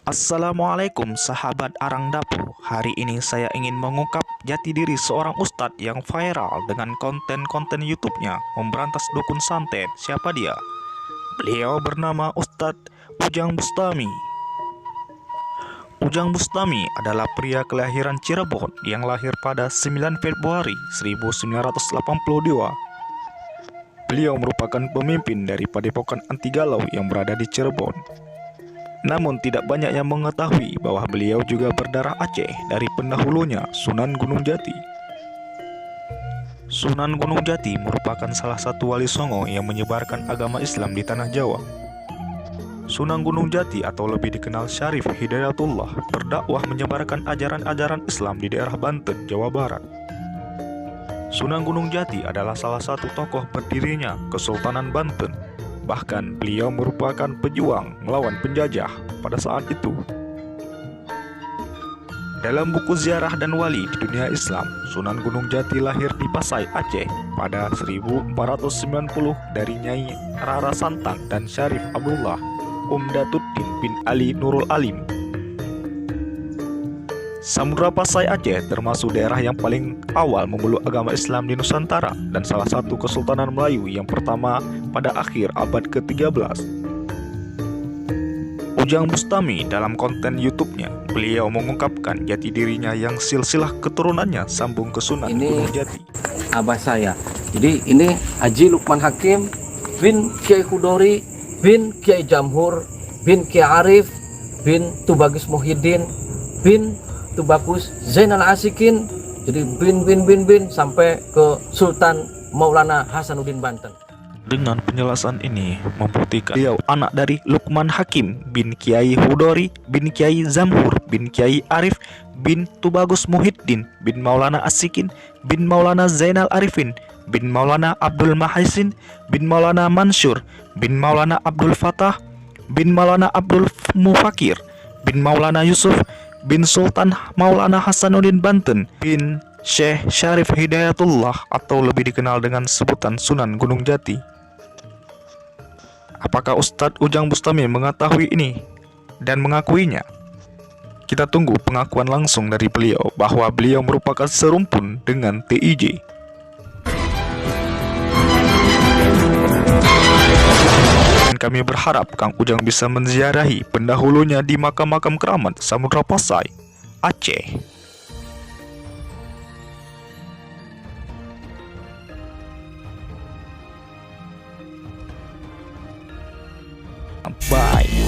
Assalamualaikum sahabat Arang Dapu. Hari ini saya ingin mengungkap jati diri seorang ustadz yang viral dengan konten-konten YouTube-nya memberantas dukun santet. Siapa dia? Beliau bernama Ustadz Ujang Bustami. Ujang Bustami adalah pria kelahiran Cirebon yang lahir pada 9 Februari 1982. Beliau merupakan pemimpin dari Padepokan Anti Galau yang berada di Cirebon. Namun tidak banyak yang mengetahui bahwa beliau juga berdarah Aceh dari pendahulunya Sunan Gunung Jati. Sunan Gunung Jati merupakan salah satu wali songo yang menyebarkan agama Islam di tanah Jawa. Sunan Gunung Jati atau lebih dikenal Syarif Hidayatullah berdakwah menyebarkan ajaran-ajaran Islam di daerah Banten, Jawa Barat. Sunan Gunung Jati adalah salah satu tokoh berdirinya Kesultanan Banten. Bahkan beliau merupakan pejuang melawan penjajah pada saat itu. Dalam buku Ziarah dan Wali di Dunia Islam, Sunan Gunung Jati lahir di Pasai, Aceh pada 1490 dari Nyai Rara Santang dan Syarif Abdullah Umdatuddin bin Ali Nurul Alim. Samudra Pasai Aceh termasuk daerah yang paling awal memeluk agama Islam di Nusantara dan salah satu kesultanan Melayu yang pertama pada akhir abad ke-13. Ujang Bustami dalam konten YouTube-nya, beliau mengungkapkan jati dirinya yang silsilah keturunannya sambung ke Sunan Gunung Jati. Abah saya. Jadi ini Haji Lukman Hakim bin Kiai Hudori bin Kiai Jamhur bin Kiai Arif bin Tubagus Muhyiddin bin Tubagus Zainal Asikin. Jadi bin sampai ke Sultan Maulana Hasanuddin Banten. Dengan penjelasan ini membuktikan beliau anak dari Lukman Hakim bin Kiai Hudori bin Kiai Zamhur bin Kiai Arif bin Tubagus Muhyiddin bin Maulana Asikin bin Maulana Zainal Arifin bin Maulana Abdul Mahaisin bin Maulana Mansur bin Maulana Abdul Fatah bin Maulana Abdul Mufakir bin Maulana Yusuf bin Sultan Maulana Hasanuddin Banten bin Syekh Syarif Hidayatullah atau lebih dikenal dengan sebutan Sunan Gunung Jati. Apakah Ustadz Ujang Bustami mengetahui ini dan mengakuinya? Kita tunggu pengakuan langsung dari beliau bahwa beliau merupakan serumpun dengan TIJ. Dan kami berharap Kang Ujang bisa menziarahi pendahulunya di makam-makam keramat Samudra Pasai, Aceh. Bye.